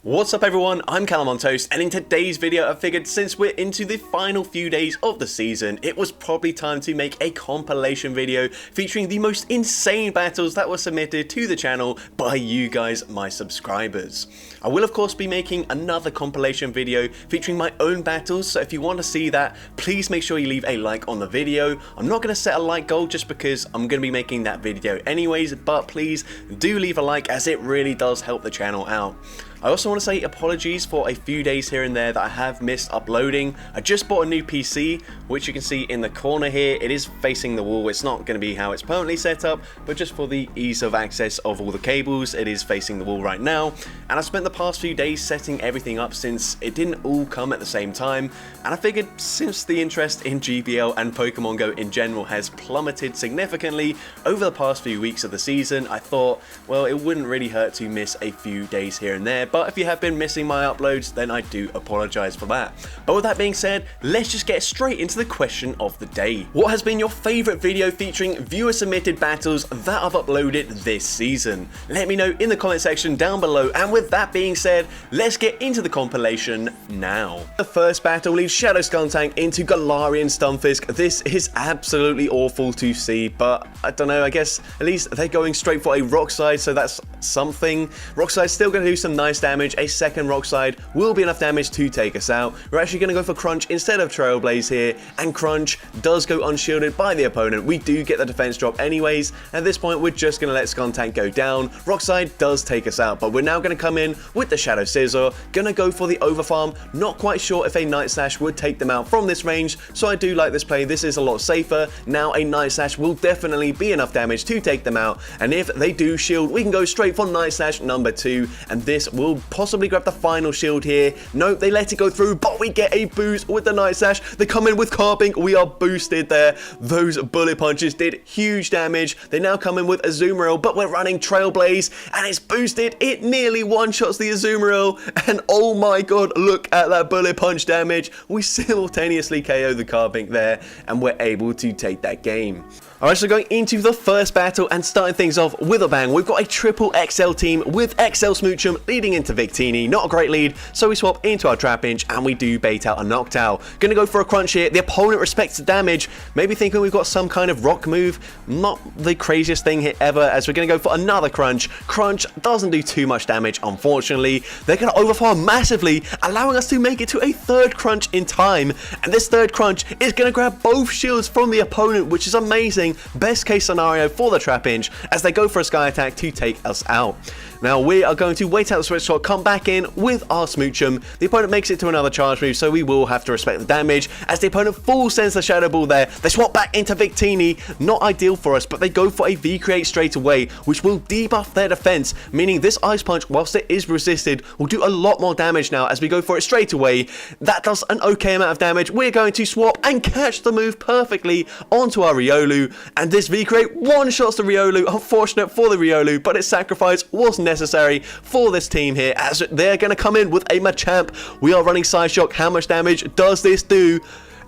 What's up everyone, I'm CallumOnToast, and in today's video I figured since we're into the final few days of the season, it was probably time to make a compilation video featuring the most insane battles that were submitted to the channel by you guys, my subscribers. I will of course be making another compilation video featuring my own battles, so if you want to see that, please make sure you leave a like on the video. I'm not going to set a like goal just because I'm going to be making that video anyways, but please do leave a like as it really does help the channel out. I also want to say apologies for a few days here and there that I have missed uploading. I just bought a new PC, which you can see in the corner here. It is facing the wall. It's not going to be how it's permanently set up, but just for the ease of access of all the cables, it is facing the wall right now. And I spent the past few days setting everything up since it didn't all come at the same time. And I figured since the interest in GBL and Pokemon Go in general has plummeted significantly over the past few weeks of the season, I thought, well, it wouldn't really hurt to miss a few days here and there. But if you have been missing my uploads, then I do apologize for that. But with that being said, let's just get straight into the question of the day. What has been your favorite video featuring viewer submitted battles that I've uploaded this season? Let me know in the comment section down below, and with that being said, let's get into the compilation now. The first battle leaves Shadow Skuntank into Galarian Stunfisk. This is absolutely awful to see, but I don't know, I guess at least they're going straight for a Rock Slide, so that's something. Rock Slide's still going to do some nice damage. A second Rock Slide will be enough damage to take us out. We're actually going to go for Crunch instead of Trailblaze here, and Crunch does go unshielded by the opponent. We do get the defense drop anyways. At this point, we're just going to let Skuntank go down. Rock Slide does take us out, but we're now going to come in with the Shadow Scissor. Going to go for the Overfarm. Not quite sure if a Night Slash would take them out from this range, so I do like this play. This is a lot safer. Now a Night Slash will definitely be enough damage to take them out, and if they do shield, we can go straight for Night Slash number 2, and this will possibly grab the final shield here. Nope, they let it go through, but we get a boost with the Night Slash. They come in with Carbink. We are boosted there. Those bullet punches did huge damage. They now come in with Azumarill, but we're running Trailblaze, and it's boosted. It nearly one-shots the Azumarill, and oh my god, look at that bullet punch damage. We simultaneously KO the Carbink there, and we're able to take that game. Alright, so going into the first battle and starting things off with a bang, we've got a triple XL team with XL Smoochum leading into Victini. Not a great lead, so we swap into our Trapinch and we do bait out a Noctowl. Gonna go for a Crunch here. The opponent respects the damage, maybe thinking we've got some kind of rock move. Not the craziest thing here ever, as we're gonna go for another Crunch. Crunch doesn't do too much damage, unfortunately. They're gonna overfarm massively, allowing us to make it to a third Crunch in time. And this third Crunch is gonna grab both shields from the opponent, which is amazing. Best case scenario for the Trapinch as they go for a Sky Attack to take us out. Now we are going to wait out the switch shot, come back in with our Smoochum. The opponent makes it to another charge move, so we will have to respect the damage as the opponent full sends the Shadow Ball there. They swap back into Victini. Not ideal for us, but they go for a V-Create straight away, which will debuff their defense, meaning this Ice Punch, whilst it is resisted, will do a lot more damage now as we go for it straight away. That does an okay amount of damage. We're going to swap and catch the move perfectly onto our Riolu, and this V-Create one-shots the Riolu. Unfortunate for the Riolu, but its sacrifice was necessary for this team here as they're going to come in with a Machamp. We are running Side Shock. How much damage does this do?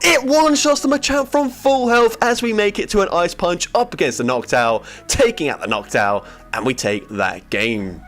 It one-shots the Machamp from full health as we make it to an Ice Punch up against the Noctowl, taking out the Noctowl, and we take that game.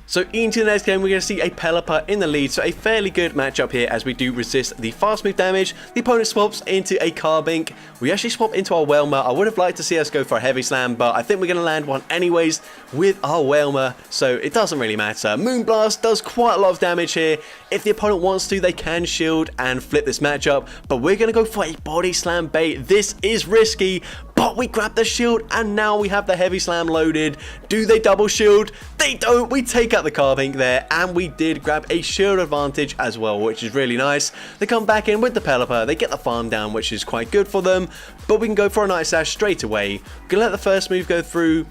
So into the next game, we're going to see a Pelipper in the lead, so a fairly good matchup here as we do resist the fast move damage. The opponent swaps into a Carbink. We actually swap into our Whelmer. I would have liked to see us go for a Heavy Slam, but I think we're going to land one anyways with our Whelmer, so it doesn't really matter. Moonblast does quite a lot of damage here. If the opponent wants to, they can shield and flip this matchup, but we're going to go for a Body Slam bait. This is risky, but we grab the shield, and now we have the Heavy Slam loaded. Do they double shield? They don't. We take out the Carbink there, and we did grab a shield advantage as well, which is really nice. They come back in with the Pelipper. They get the farm down, which is quite good for them, but we can go for a Night Slash straight away. We're going to let the first move go through.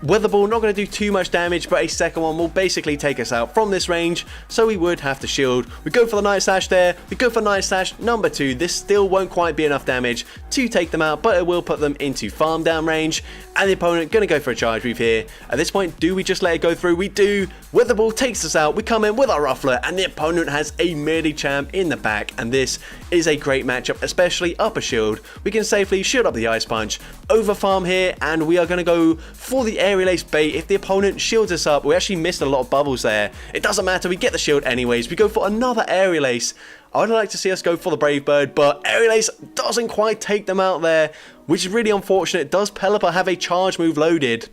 Weather Ball not going to do too much damage, but a second one will basically take us out from this range, so we would have to shield. We go for the Night Slash there. We go for Night Slash number 2. This still won't quite be enough damage to take them out, but it will put them into farm down range, and the opponent going to go for a charge move here. At this point, do we just let it go through? We do. Weather Ball takes us out. We come in with our Ruffler, and the opponent has a Medicham in the back, and this is a great matchup, especially up a shield. We can safely shield up the Ice Punch, over farm here, and we are going to go for the air aerial ace bait. If the opponent shields us up, we actually missed a lot of bubbles there. It doesn't matter, we get the shield anyways. We go for another aerial ace. I would like to see us go for the Brave Bird, but aerial ace doesn't quite take them out there, which is really unfortunate. Does Pelipper have a charge move loaded?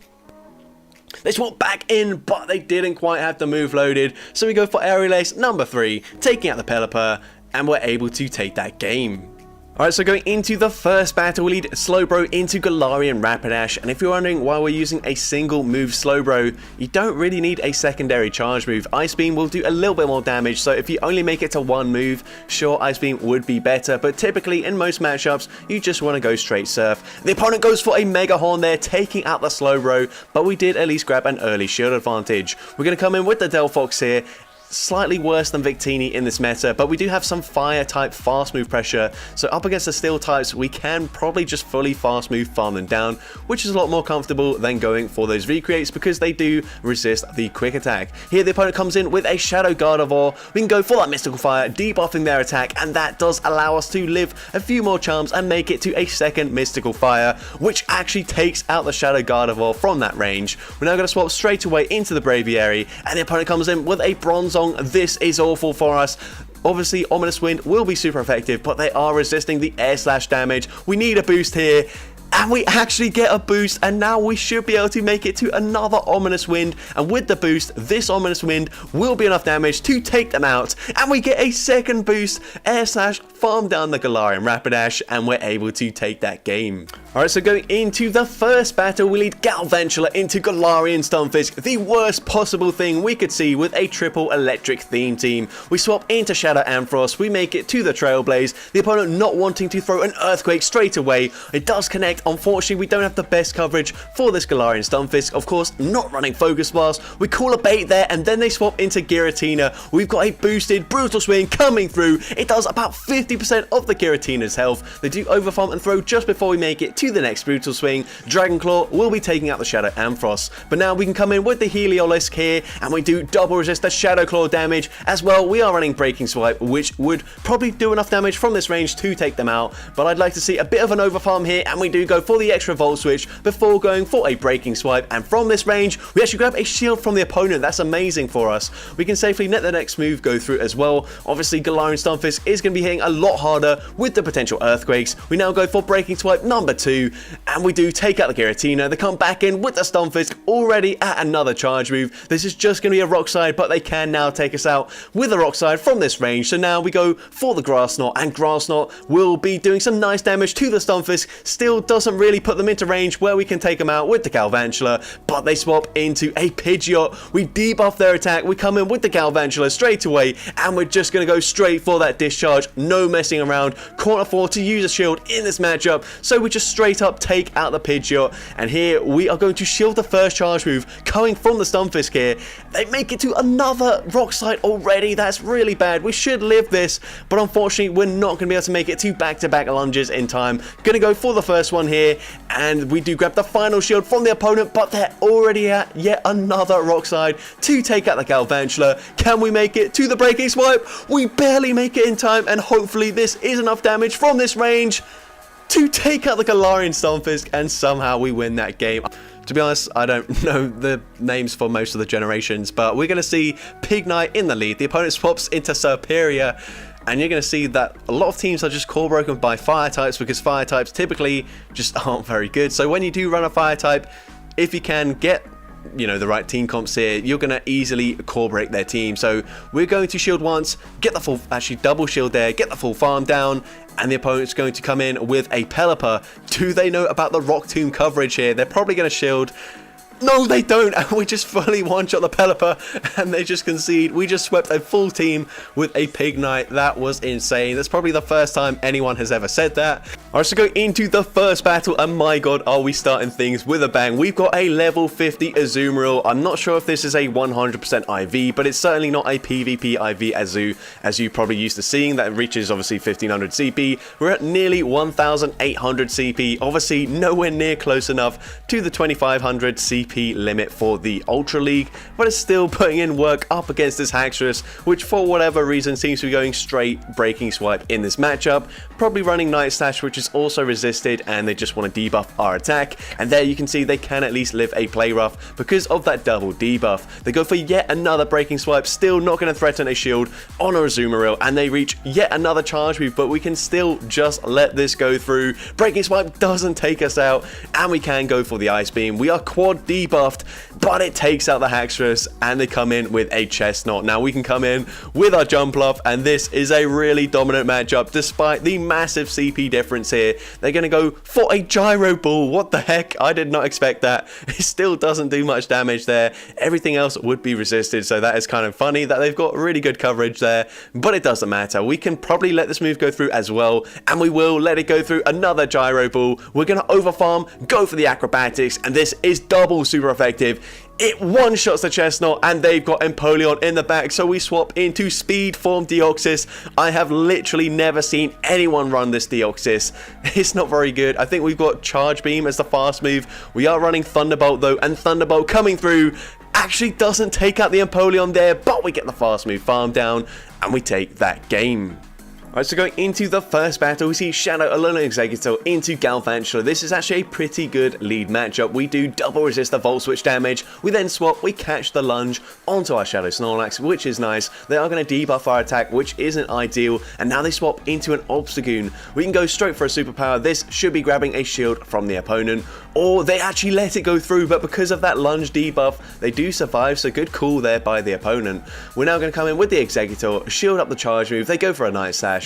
They swap back in, but they didn't quite have the move loaded. So we go for aerial ace number 3, taking out the Pelipper, and we're able to take that game. Alright, so going into the first battle, we lead Slowbro into Galarian Rapidash, and if you're wondering why we're using a single move Slowbro, you don't really need a secondary charge move. Ice Beam will do a little bit more damage, so if you only make it to one move, sure, Ice Beam would be better, but typically in most matchups, you just want to go straight Surf. The opponent goes for a Mega Horn there, taking out the Slowbro, but we did at least grab an early shield advantage. We're going to come in with the Delphox here. Slightly worse than Victini in this meta, but we do have some fire type fast move pressure, so up against the steel types we can probably just fully fast move farm them down, which is a lot more comfortable than going for those recreates because they do resist the quick attack. Here the opponent comes in with a Shadow Gardevoir. We can go for that Mystical Fire, debuffing their attack, and that does allow us to live a few more charms and make it to a second Mystical Fire, which actually takes out the Shadow Gardevoir from that range. We're now going to swap straight away into the Braviary, and the opponent comes in with a Bronzong. This is awful for us. Obviously, Ominous Wind will be super effective, but they are resisting the air slash damage. We need a boost here. And we actually get a boost, and now we should be able to make it to another Ominous Wind, and with the boost, this Ominous Wind will be enough damage to take them out, and we get a second boost, air slash, farm down the Galarian Rapidash, and we're able to take that game. Alright, so going into the first battle, we lead Galvantula into Galarian Stunfisk, the worst possible thing we could see with a triple electric theme team. We swap into Shadow Ampharos, we make it to the Trailblaze, the opponent not wanting to throw an Earthquake straight away. It does connect. Unfortunately, we don't have the best coverage for this Galarian Stunfisk. Of course, not running Focus Blast. We call a bait there, and then they swap into Giratina. We've got a boosted Brutal Swing coming through. It does about 50% of the Giratina's health. They do overfarm and throw just before we make it to the next Brutal Swing. Dragon Claw will be taking out the Shadow Ampharos. But now we can come in with the Heliolisk here, and we do double resist the Shadow Claw damage. As well, we are running Breaking Swipe, which would probably do enough damage from this range to take them out. But I'd like to see a bit of an overfarm here, and we do go for the extra Volt Switch before going for a Breaking Swipe, and from this range we actually grab a shield from the opponent. That's amazing for us. We can safely let the next move go through as well. Obviously Galarian Stunfisk is going to be hitting a lot harder with the potential Earthquakes. We now go for Breaking Swipe number 2, and we do take out the Giratina. They come back in with the Stunfisk already at another charge move. This is just going to be a Rock Slide, but they can now take us out with a Rock Slide from this range. So now we go for the Grass Knot, and Grass Knot will be doing some nice damage to the Stunfisk. Still doesn't really put them into range where we can take them out with the Galvantula, but they swap into a Pidgeot. We debuff their attack, we come in with the Galvantula straight away, and we're just going to go straight for that discharge. No messing around, can't afford to use a shield in this matchup, so we just straight up take out the Pidgeot, and here we are going to shield the first charge move coming from the Stunfisk here. They make it to another Rock Slide already. That's really bad. We should live this, but unfortunately we're not going to be able to make it to back-to-back lunges in time. Going to go for the first one here, and we do grab the final shield from the opponent, but they're already at yet another Rock Slide to take out the Galvantula. Can we make it to the Breaking Swipe? We barely make it in time, and hopefully this is enough damage from this range to take out the Galarian Stunfisk, and somehow we win that game. To be honest, I don't know the names for most of the generations, but we're going to see Pignite in the lead. The opponent swaps into Serperior, and you're going to see that a lot of teams are just core broken by fire types because fire types typically just aren't very good. So when you do run a fire type, if you can get the right team comps here, you're going to easily core break their team. So we're going to shield once, get the full, actually double shield there, get the full farm down, and the opponent's going to come in with a Pelipper. Do they know about the Rock Tomb coverage here? They're probably going to shield. No, they don't, and we just fully one-shot the Pelipper, and they just concede. We just swept a full team with a Pignite. That was insane. That's probably the first time anyone has ever said that. Alright, so go into the first battle, and my god, are we starting things with a bang. We've got a level 50 Azumarill. I'm not sure if this is a 100% IV, but it's certainly not a PvP IV Azu, as you probably used to seeing. That reaches, obviously, 1500 CP. We're at nearly 1800 CP. Obviously, nowhere near close enough to the 2500 CP limit for the Ultra League, but it's still putting in work up against this Haxorus, which for whatever reason seems to be going straight Breaking Swipe in this matchup. Probably running Night Slash, which is is also resisted, and they just want to debuff our attack. And there you can see they can at least live a play rough because of that double debuff. They go for yet another breaking swipe, still not going to threaten a shield on our Azumarill, and they reach yet another charge move, but we can still just let this go through. Breaking swipe doesn't take us out, and we can go for the ice beam. We are quad debuffed, but it takes out the Haxorus, and they come in with a Chestnut. Now we can come in with our Jumpluff, and this is a really dominant matchup despite the massive CP difference here. They're going to go for a Gyro Ball. What the heck? I did not expect that. It still doesn't do much damage there. Everything else would be resisted, so that is kind of funny that they've got really good coverage there, but it doesn't matter. We can probably let this move go through as well, and we will let it go through. Another Gyro Ball. We're going to overfarm, go for the acrobatics, and this is double super effective. It one-shots the Chestnut, and they've got Empoleon in the back, so we swap into Speed Form Deoxys. I have literally never seen anyone run this Deoxys. It's not very good. I think we've got Charge Beam as the fast move. We are running Thunderbolt though, and Thunderbolt coming through actually doesn't take out the Empoleon there, but we get the fast move farm down, and we take that game. Alright, so going into the first battle, we see Shadow Alolan Exeggutor into Galvantula. This is actually a pretty good lead matchup. We do double resist the Volt Switch damage. We then swap, we catch the lunge onto our Shadow Snorlax, which is nice. They are going to debuff our attack, which isn't ideal. And now they swap into an Obstagoon. We can go straight for a superpower. This should be grabbing a shield from the opponent. Or they actually let it go through, but because of that lunge debuff, they do survive, so good call there by the opponent. We're now going to come in with the Exeggutor, shield up the charge move, they go for a Night Slash.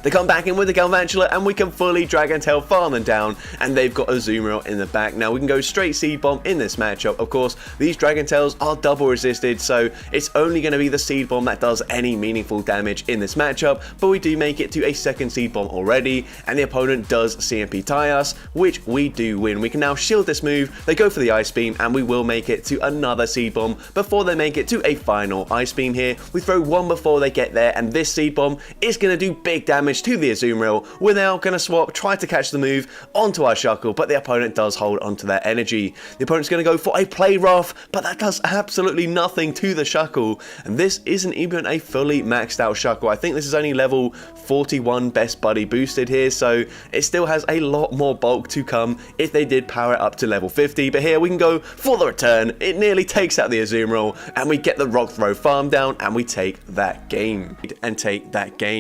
They come back in with the Galvantula, and we can fully Dragon Tail farm them down, and they've got a Azumarill in the back. Now we can go straight Seed Bomb in this matchup. Of course, these Dragon Tails are double resisted, so it's only going to be the Seed Bomb that does any meaningful damage in this matchup, but we do make it to a second Seed Bomb already, and the opponent does CMP tie us, which we do win. We can now shield this move, they go for the Ice Beam, and we will make it to another Seed Bomb before they make it to a final Ice Beam here. We throw one before they get there, and this Seed Bomb is going to do big damage to the Azumarill. We're now going to swap, try to catch the move onto our Shuckle, but the opponent does hold onto their energy. The opponent's going to go for a Play Rough, but that does absolutely nothing to the Shuckle, and this isn't even a fully maxed out Shuckle. I think this is only level 41 Best Buddy boosted here, so it still has a lot more bulk to come if they did power it up to level 50, but here we can go for the return. It nearly takes out the Azumarill, and we get the Rock Throw farm down, and we take that game.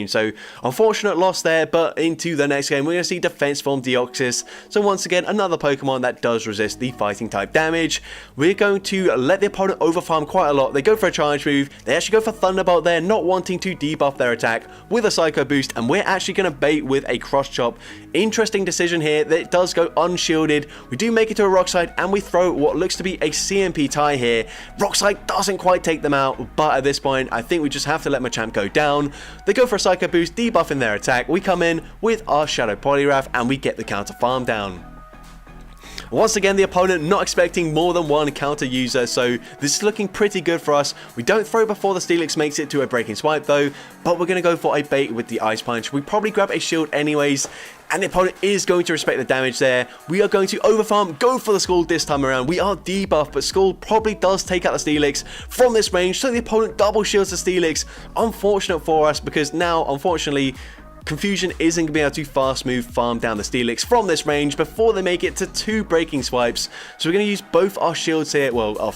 So unfortunate loss there, but into the next game we're going to see Defense Form Deoxys. So once again, another Pokemon that does resist the fighting type damage. We're going to let the opponent overfarm quite a lot. They go for a charge move, they actually go for Thunderbolt there, not wanting to debuff their attack with a Psycho Boost, and we're actually going to bait with a Cross Chop. Interesting decision here that it does go unshielded. We do make it to a Rock Slide, and we throw what looks to be a CMP tie here. Rock Slide doesn't quite take them out, but at this point I think we just have to let Machamp go down. They go for a Psycho Boost, debuffing their attack. We come in with our Shadow Poliwrath, and we get the counter farm down. Once again, the opponent not expecting more than one counter user, so this is looking pretty good for us. We don't throw before the Steelix makes it to a Breaking Swipe though, but we're going to go for a bait with the Ice Punch. We probably grab a shield anyways, and the opponent is going to respect the damage there. We are going to overfarm, go for the Skull this time around. We are debuffed, but Skull probably does take out the Steelix from this range, so the opponent double shields the Steelix. Unfortunate for us, because now, unfortunately, Confusion isn't going to be able to fast move farm down the Steelix from this range before they make it to 2 Breaking Swipes. So we're going to use both our shields here, well, our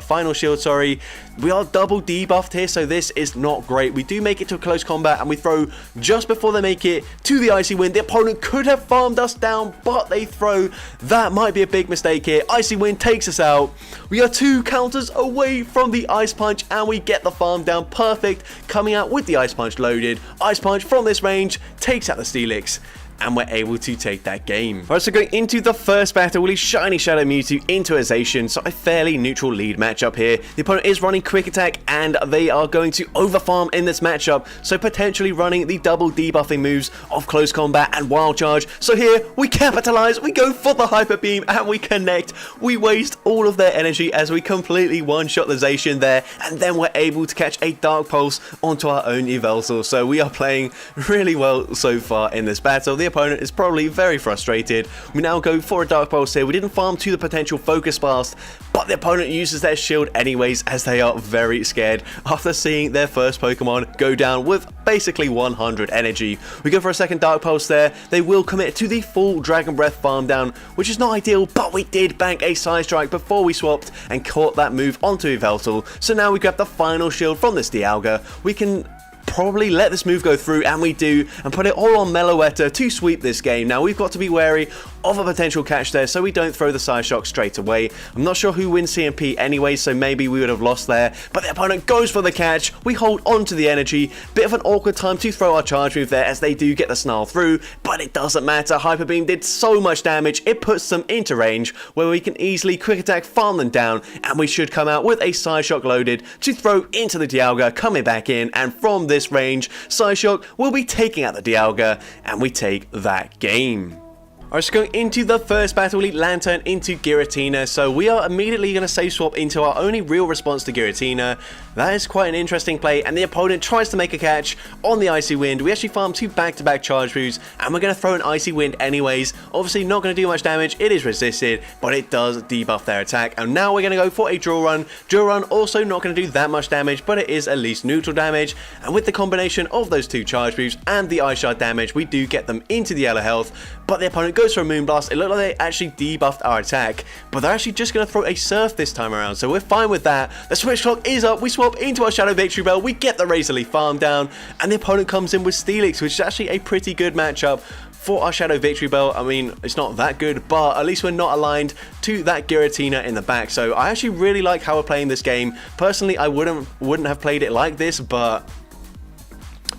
final shield, sorry. We are double debuffed here, so this is not great. We do make it to a close combat, and we throw just before they make it to the Icy Wind. The opponent could have farmed us down, but they throw. That might be a big mistake here. Icy Wind takes us out. We are 2 counters away from the Ice Punch, and we get the farm down. Perfect. Coming out with the Ice Punch loaded. Ice Punch from this range takes out the Steelix, and we're able to take that game. Alright, so going into the first battle, we'll use Shiny Shadow Mewtwo into a Zacian, so a fairly neutral lead matchup here. The opponent is running Quick Attack, and they are going to overfarm in this matchup, so potentially running the double debuffing moves of Close Combat and Wild Charge. So here, we capitalize, we go for the Hyper Beam, and we connect. We waste all of their energy as we completely one-shot the Zacian there, and then we're able to catch a Dark Pulse onto our own Yveltal. So we are playing really well so far in this battle. The opponent is probably very frustrated. We now go for a Dark Pulse here. We didn't farm to the potential Focus Blast, but the opponent uses their shield anyways, as they are very scared after seeing their first Pokemon go down with basically 100 energy. We go for a second Dark Pulse there. They will commit to the full Dragon Breath farm down, which is not ideal, but we did bank a Side Strike before we swapped and caught that move onto Yveltal. So now we grab the final shield from this Dialga. We can probably let this move go through, and we do, and put it all on Meloetta to sweep this game. Now we've got to be wary of a potential catch there so we don't throw the Side Shock straight away. I'm not sure who wins CMP anyway, so maybe we would have lost there, but the opponent goes for the catch. We hold on to the energy. Bit of an awkward time to throw our charge move there, as they do get the Snarl through, but it doesn't matter. Hyper Beam did so much damage, it puts them into range where we can easily Quick Attack farm them down, and we should come out with a Side Shock loaded to throw into the Dialga, coming back in, and from this range, Side Shock will be taking out the Dialga, and we take that game. Alright, so going into the first battle, Elite Lantern into Giratina. So we are immediately going to save swap into our only real response to Giratina. That is quite an interesting play, and the opponent tries to make a catch on the Icy Wind. We actually farm 2 back-to-back charge moves, and we're going to throw an Icy Wind anyways. Obviously not going to do much damage, it is resisted, but it does debuff their attack. And now we're going to go for a Drill Run. Drill Run also not going to do that much damage, but it is at least neutral damage. And with the combination of those 2 charge moves and the Ice Shard damage, we do get them into the yellow health, but the opponent goes for a Moonblast. It looked like they actually debuffed our attack, but they're actually just going to throw a Surf this time around, so we're fine with that. The switch clock is up. We swap into our Shadow Victory Bell. We get the Razor Leaf farm down, and the opponent comes in with Steelix, which is actually a pretty good matchup for our Shadow Victory Bell. I mean, it's not that good, but at least we're not aligned to that Giratina in the back. So I actually really like how we're playing this game. Personally, I wouldn't have played it like this, but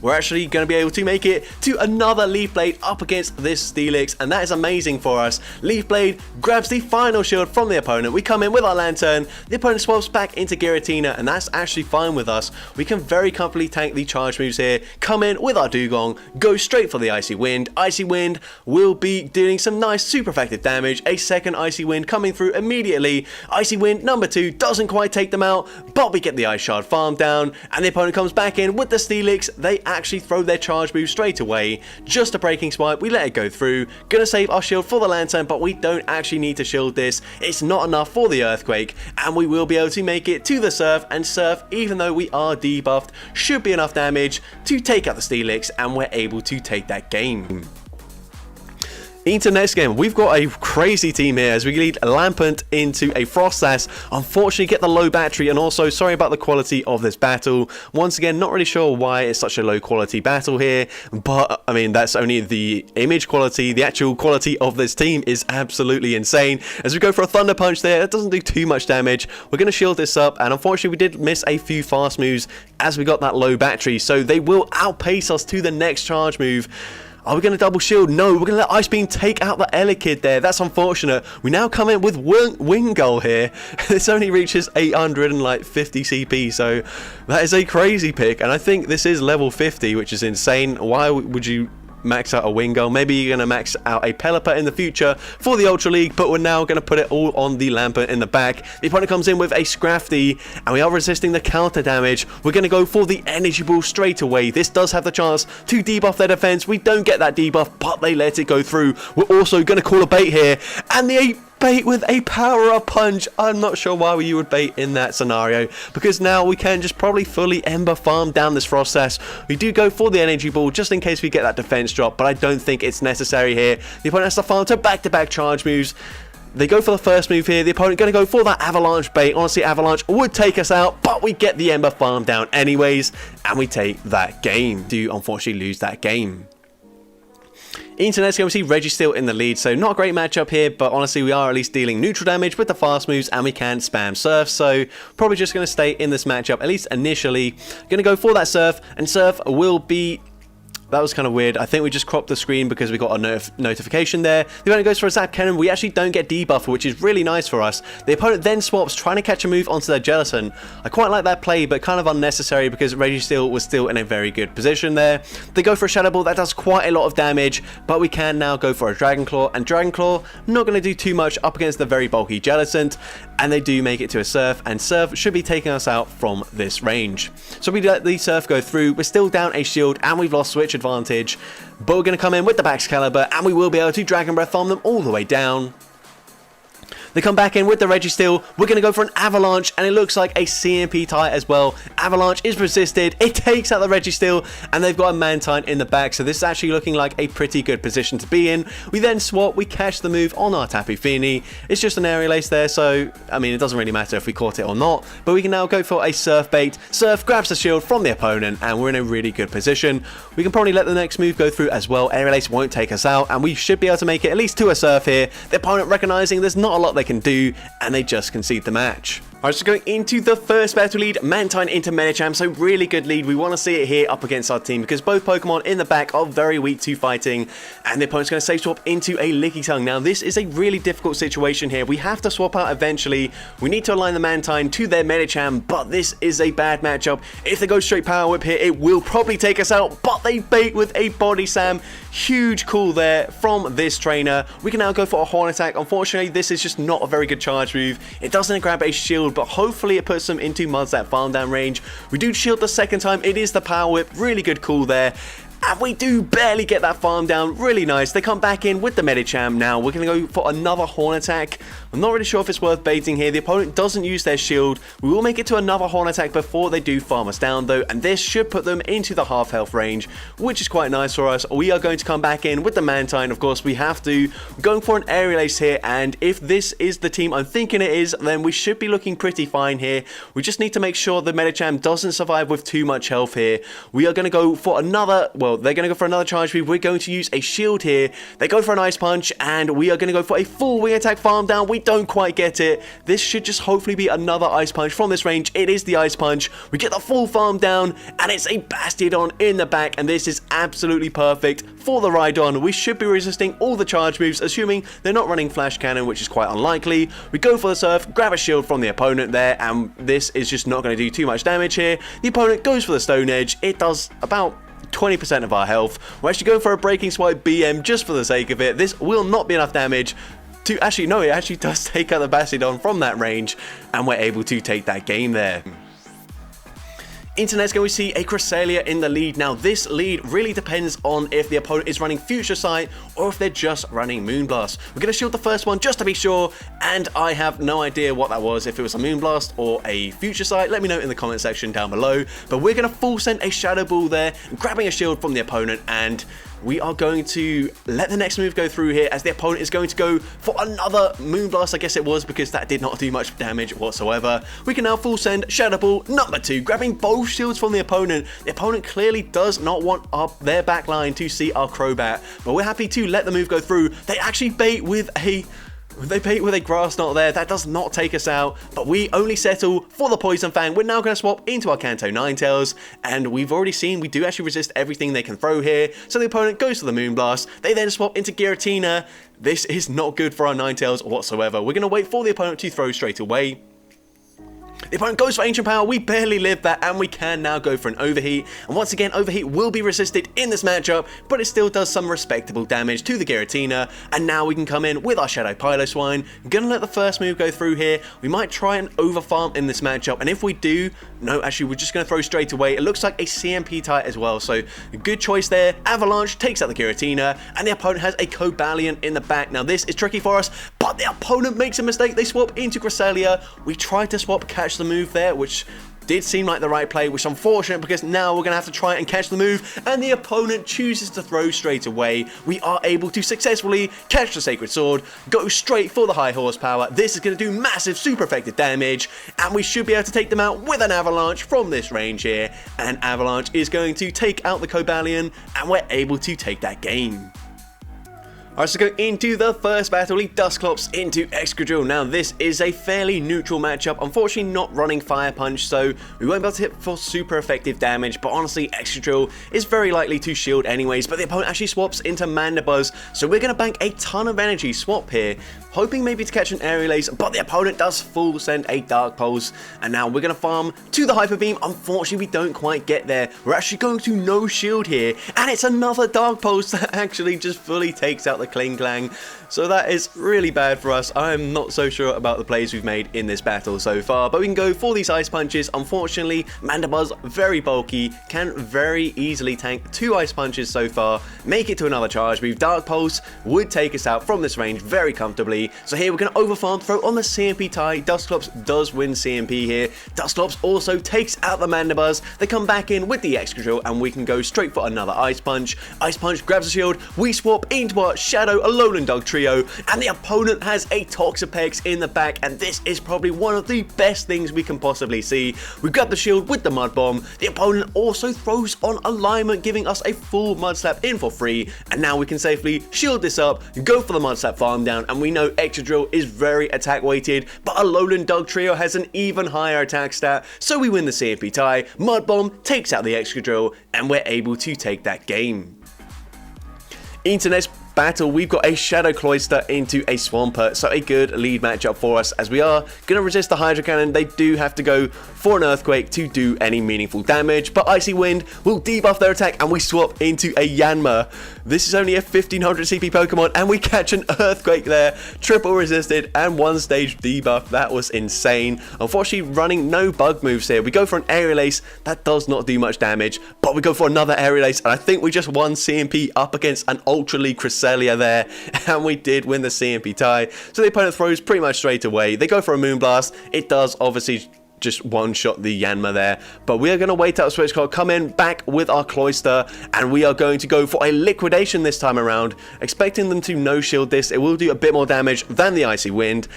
we're actually going to be able to make it to another Leaf Blade up against this Steelix, and that is amazing for us. Leaf Blade grabs the final shield from the opponent. We come in with our Lantern. The opponent swaps back into Giratina, and that's actually fine with us. We can very comfortably tank the charge moves here. Come in with our Dugong, go straight for the Icy Wind. Icy Wind will be doing some nice super effective damage. A second Icy Wind coming through immediately. Icy Wind number 2 doesn't quite take them out, but we get the Ice Shard farm down, and the opponent comes back in with the Steelix. They actually throw their charge move straight away. Just a Breaking Swipe, we let it go through. Gonna save our shield for the Lantern, but we don't actually need to shield this. It's not enough for the Earthquake, and we will be able to make it to the Surf, and Surf, even though we are debuffed, should be enough damage to take out the Steelix, and we're able to take that game. Into next game, we've got a crazy team here as we lead Lampent into a Frostlass. Unfortunately, get the low battery, and also sorry about the quality of this battle. Once again, not really sure why it's such a low quality battle here, but I mean, that's only the image quality. The actual quality of this team is absolutely insane. As we go for a Thunder Punch there, it doesn't do too much damage. We're going to shield this up, and unfortunately, we did miss a few fast moves as we got that low battery, so they will outpace us to the next charge move. Are we going to double shield? No, we're going to let Ice Beam take out the Elekid there. That's unfortunate. We now come in with Wingull here. This only reaches 850 CP, so that is a crazy pick. And I think this is level 50, which is insane. Why would you max out a Wingull? Maybe you're going to max out a Pelipper in the future for the Ultra League, but we're now going to put it all on the Lampert in the back. The opponent comes in with a Scrafty, and we are resisting the counter damage. We're going to go for the Energy Ball straight away. This does have the chance to debuff their defense. We don't get that debuff, but they let it go through. We're also going to call a bait here, and the bait with a power-up punch. I'm not sure why you would bait in that scenario, because now we can just probably fully Ember farm down this Frostlass. We do go for the Energy Ball just in case we get that defense drop, but I don't think it's necessary here. The opponent has to farm to back-to-back charge moves. They go for the first move here. The opponent going to go for that Avalanche bait. Honestly, Avalanche would take us out, but we get the Ember farm down anyways, and we take that game. Do unfortunately lose that game. Into next game, we see Registeel in the lead, so not a great matchup here, but honestly, we are at least dealing neutral damage with the fast moves, and we can spam Surf, so probably just going to stay in this matchup, at least initially. Going to go for that Surf, and Surf will be... That was kind of weird. I think we just cropped the screen because we got a notification there. The opponent goes for a Zap Cannon. We actually don't get debuffer, which is really nice for us. The opponent then swaps, trying to catch a move onto their Jellicent. I quite like that play, but kind of unnecessary because Registeel was still in a very good position there. They go for a Shadow Ball. That does quite a lot of damage, but we can now go for a Dragon Claw. And Dragon Claw, not going to do too much up against the very bulky Jellicent. And they do make it to a Surf, and Surf should be taking us out from this range. So we let the Surf go through. We're still down a shield, and we've lost Switch advantage. But we're going to come in with the Excalibur, and we will be able to Dragon Breath farm them all the way down. They come back in with the Registeel. We're going to go for an Avalanche, and it looks like a CMP tie as well. Avalanche is resisted. It takes out the Registeel, and they've got a Mantine in the back, so this is actually looking like a pretty good position to be in. We then swap. We catch the move on our Tapu Fini. It's just an Aerial Ace there, so, I mean, it doesn't really matter if we caught it or not, but we can now go for a Surf bait. Surf grabs the shield from the opponent, and we're in a really good position. We can probably let the next move go through as well. Aerial Ace won't take us out, and we should be able to make it at least to a Surf here. The opponent recognizing there's not a lot they can do, and they just concede the match. Alright, so going into the first battle lead, Mantine into Medicham, so really good lead. We want to see it here up against our team because both Pokemon in the back are very weak to fighting, and the opponent's going to safe swap into a Lickitung. Now, this is a really difficult situation here. We have to swap out eventually. We need to align the Mantine to their Medicham, but this is a bad matchup. If they go straight Power Whip here, it will probably take us out, but they bait with a Body Slam. Huge call there from this trainer. We can now go for a Horn Attack. Unfortunately, this is just not a very good charge move. It doesn't grab a shield, but hopefully it puts them into Muds that farm down range. We do shield the second time. It is the Power Whip. Really good call there. And we do barely get that farm down. Really nice. They come back in with the Medicham. Now we're going to go for another Horn Attack. I'm not really sure if it's worth baiting here. The opponent doesn't use their shield. We will make it to another Horn Attack before they do farm us down though. And this should put them into the half health range, which is quite nice for us. We are going to come back in with the Mantine. Of course, we have to. We're going for an Aerial Ace here. And if this is the team I'm thinking it is, then we should be looking pretty fine here. We just need to make sure the Medicham doesn't survive with too much health here. We are going to go for another, well, they're going to go for another charge move. We're going to use a shield here. They go for an Ice Punch, and we are going to go for a full Wing Attack farm down. We don't quite get it. This should just hopefully be another Ice Punch from this range. It is the Ice Punch. We get the full farm down, and it's a Bastiodon in the back, and this is absolutely perfect for the Rhydon. We should be resisting all the charge moves, assuming they're not running Flash Cannon, which is quite unlikely. We go for the Surf, grab a shield from the opponent there, and this is just not going to do too much damage here. The opponent goes for the Stone Edge. It does about 20% of our health. We're actually going for a Breaking Swipe BM just for the sake of it. This will not be enough damage to actually, no, it actually does take out the Bastiodon from that range, and we're able to take that game there. Into next game, we see a Cresselia in the lead. Now, this lead really depends on if the opponent is running Future Sight or if they're just running Moonblast. We're going to shield the first one just to be sure, and I have no idea what that was, if it was a Moonblast or a Future Sight. Let me know in the comment section down below. But we're going to full send a Shadow Ball there, grabbing a shield from the opponent, and we are going to let the next move go through here as the opponent is going to go for another Moonblast, I guess it was, because that did not do much damage whatsoever. We can now full send Shadow Ball number 2, grabbing both shields from the opponent. The opponent clearly does not want their back line to see our Crobat, but we're happy to let the move go through. They actually bait with a Grass Knot there. That does not take us out, but we only settle for the Poison Fang. We're now going to swap into our Kanto Ninetales, and we've already seen we do actually resist everything they can throw here, so the opponent goes for the Moonblast. They then swap into Giratina. This is not good for our Ninetales whatsoever. We're going to wait for the opponent to throw straight away. The opponent goes for Ancient Power. We barely lived that, and we can now go for an Overheat. And once again, Overheat will be resisted in this matchup, but it still does some respectable damage to the Giratina. And now we can come in with our Shadow Piloswine. Gonna let the first move go through here. We might try and overfarm in this matchup, and if we do, no, actually, we're just going to throw straight away. It looks like a CMP type as well, so a good choice there. Avalanche takes out the Giratina, and the opponent has a Cobalion in the back. Now, this is tricky for us, but the opponent makes a mistake. They swap into Cresselia. We tried to swap Catch the Move there, which did seem like the right play, which is unfortunate because now we're going to have to try and catch the move, and the opponent chooses to throw straight away. We are able to successfully catch the Sacred Sword, go straight for the high horsepower. This is going to do massive, super effective damage, and we should be able to take them out with an Avalanche from this range here, and Avalanche is going to take out the Cobalion, and we're able to take that game. Alright, so go into the first battle, lead Dusclops into Excadrill. Now, this is a fairly neutral matchup, unfortunately not running Fire Punch, so we won't be able to hit for super effective damage, but honestly, Excadrill is very likely to shield anyways, but the opponent actually swaps into Mandibuzz, so we're going to bank a ton of energy swap here, hoping maybe to catch an Aerial Ace, but the opponent does full send a Dark Pulse, and now we're going to farm to the Hyper Beam. Unfortunately, we don't quite get there. We're actually going to no shield here, and it's another Dark Pulse that actually just fully takes out the Cling Clang. So that is really bad for us. I'm not so sure about the plays we've made in this battle so far, but we can go for these Ice Punches. Unfortunately, Mandibuzz, very bulky, can very easily tank 2 Ice Punches so far, make it to another charge move. Dark Pulse would take us out from this range very comfortably. So here we're going to overfarm, throw on the CMP tie. Dusclops does win CMP here. Dusclops also takes out the Mandibuzz. They come back in with the Excadrill, and we can go straight for another Ice Punch. Ice Punch grabs a shield. We swap into our Shadow Alolan Dog trio, and the opponent has a Toxapex in the back, and this is probably one of the best things we can possibly see. We grab the shield with the Mud Bomb. The opponent also throws on Alignment, giving us a full Mud Slap in for free, and now we can safely shield this up, go for the Mud Slap farm down, and we know Excadrill is very attack weighted, but Alolan Dog trio has an even higher attack stat, so we win the CMP tie. Mud Bomb takes out the Excadrill, and we're able to take that game. Into next battle, we've got a Shadow Cloyster into a Swampert, so a good lead matchup for us, as we are going to resist the Hydro Cannon. They do have to go for an Earthquake to do any meaningful damage, but Icy Wind will debuff their attack, and we swap into a Yanma. This is only a 1500 CP Pokemon, and we catch an Earthquake there, triple resisted, and 1 stage debuff. That was insane. Unfortunately, running no bug moves here. We go for an Aerial Ace. That does not do much damage, but we go for another Aerial Ace, and I think we just won CMP up against an Ultra League Cresselia there, and we did win the CMP tie. So the opponent throws pretty much straight away. They go for a Moonblast. It does obviously just one-shot the Yanma there, but we are going to wait out Switch Card, come in back with our Cloyster, and we are going to go for a Liquidation this time around, expecting them to no-shield this. It will do a bit more damage than the Icy Wind,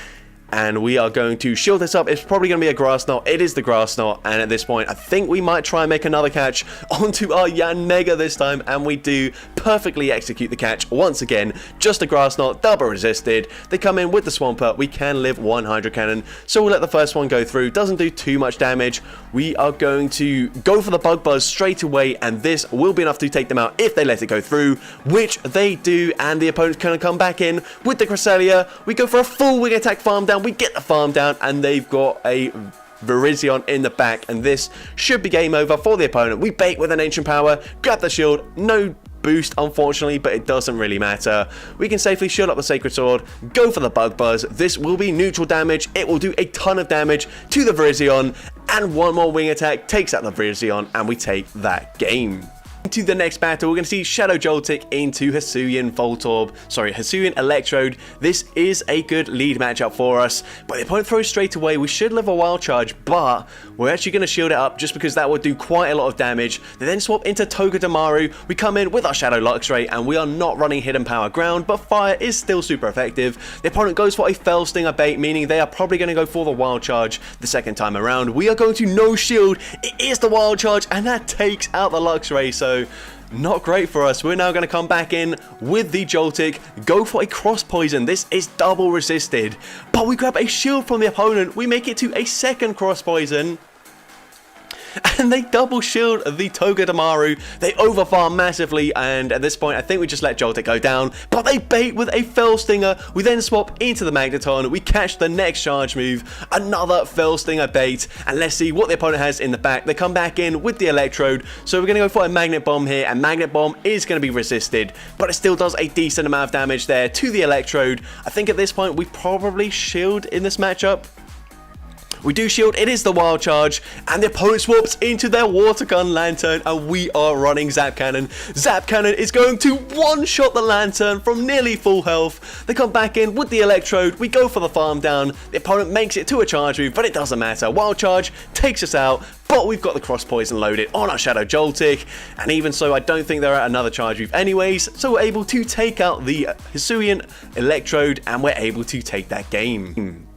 and we are going to shield this up. It's probably going to be a Grass Knot. It is the Grass Knot, and at this point, I think we might try and make another catch onto our Yanmega this time, and we do perfectly execute the catch once again. Just a Grass Knot, double resisted. They come in with the Swampert. We can live 1 Hydro Cannon, so we'll let the first one go through. Doesn't do too much damage. We are going to go for the Bug Buzz straight away, and this will be enough to take them out if they let it go through, which they do, and the opponent's going to come back in with the Cresselia. We go for a full Wing Attack farm down. We get the farm down, and they've got a Virizion in the back, and this should be game over for the opponent. We bait with an Ancient Power, grab the shield, no boost unfortunately, but it doesn't really matter. We can safely shield up the Sacred Sword, go for the Bug Buzz. This will be neutral damage. It will do a ton of damage to the Virizion, and one more Wing Attack takes out the Virizion, and we take that game. Into the next battle, we're going to see Shadow Joltik into Hisuian Hisuian Electrode. This is a good lead matchup for us, but the opponent throws straight away. We should live a Wild Charge, but we're actually going to shield it up just because that would do quite a lot of damage. They then swap into Togedemaru. We come in with our Shadow Luxray, and we are not running Hidden Power Ground, but Fire is still super effective. The opponent goes for a Fell Stinger bait, meaning they are probably going to go for the Wild Charge the second time around. We are going to no shield. It is the Wild Charge, and that takes out the Luxray, so not great for us. We're now going to come back in with the Joltik, go for a Cross Poison. This is double resisted, but we grab a shield from the opponent. We make it to a second Cross Poison, and they double shield the Togedemaru. They overfarm massively, and at this point I think we just let Joltik go down, but they bait with a Fell Stinger. We then swap into the Magneton. We catch the next charge move, another Fell Stinger bait, and let's see what the opponent has in the back. They come back in with the Electrode, so we're going to go for a Magnet Bomb here, and Magnet Bomb is going to be resisted, but it still does a decent amount of damage there to the Electrode. I think at this point we probably shield in this matchup. We do shield, it is the Wild Charge, and the opponent swaps into their Water Gun Lantern, and we are running Zap Cannon. Zap Cannon is going to one-shot the Lantern from nearly full health. They come back in with the Electrode, we go for the farm down, the opponent makes it to a charge move, but it doesn't matter. Wild Charge takes us out, but we've got the Cross Poison loaded on our Shadow Joltik, and even so I don't think they're at another charge move anyways, so we're able to take out the Hisuian Electrode, and we're able to take that game.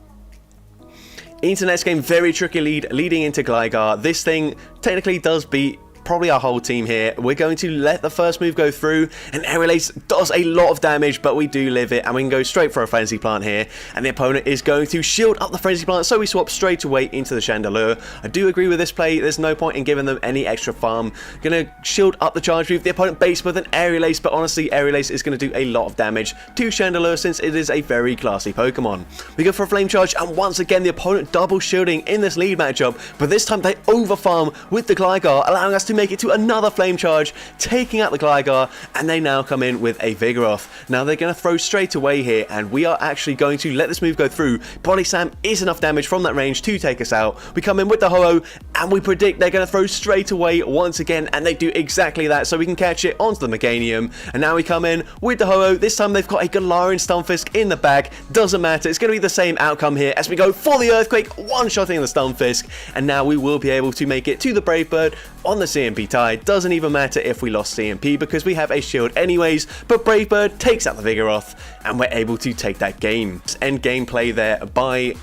Into next game, very tricky lead leading into Gligar. This thing technically does beat probably our whole team here. We're going to let the first move go through, and Aerial Ace does a lot of damage, but we do live it, and we can go straight for a Frenzy Plant here, and the opponent is going to shield up the Frenzy Plant, so we swap straight away into the Chandelure. I do agree with this play. There's no point in giving them any extra farm. Gonna shield up the charge move. The opponent base with an Aerial Ace, but honestly Aerial Ace is going to do a lot of damage to Chandelure since it is a very classy Pokemon. We go for a Flame Charge, and once again the opponent double shielding in this lead matchup, but this time they overfarm with the Gligar, allowing us to make it to another flame charge, taking out the Gligar, and they now come in with a Vigoroth. Now they're going to throw straight away here, and we are actually going to let this move go through. Body Slam is enough damage from that range to take us out. We come in with the Ho-Oh, and we predict they're going to throw straight away once again, and they do exactly that, so we can catch it onto the Meganium. And now we come in with the Ho-Oh. This time they've got a Galarian Stunfisk in the bag. Doesn't matter, it's going to be the same outcome here as we go for the Earthquake, one-shotting the Stunfisk, and now we will be able to make it to the Brave Bird on the CMP tie. Doesn't even matter if we lost CMP because we have a shield anyways, but Brave Bird takes out the Vigoroth, and we're able to take that game. End gameplay there by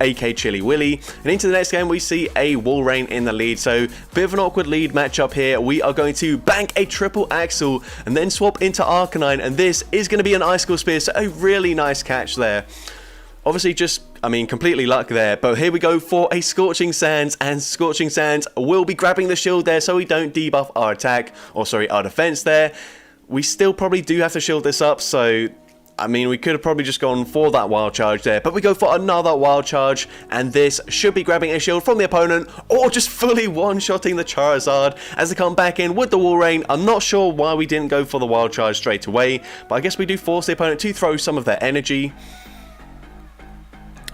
AK Chili Willy, and into the next game we see a Walrein in the lead, so bit of an awkward lead matchup here. We are going to bank a triple Axel and then swap into Arcanine, and this is going to be an Icicle Spear, so a really nice catch there. Obviously just, completely luck there, but here we go for a Scorching Sands, and Scorching Sands will be grabbing the shield there so we don't debuff our attack, or sorry, our defense there. We still probably do have to shield this up, so we could have probably just gone for that Wild Charge there, but we go for another Wild Charge, and this should be grabbing a shield from the opponent, or just fully one-shotting the Charizard as they come back in with the Walrein. I'm not sure why we didn't go for the Wild Charge straight away, but I guess we do force the opponent to throw some of their energy.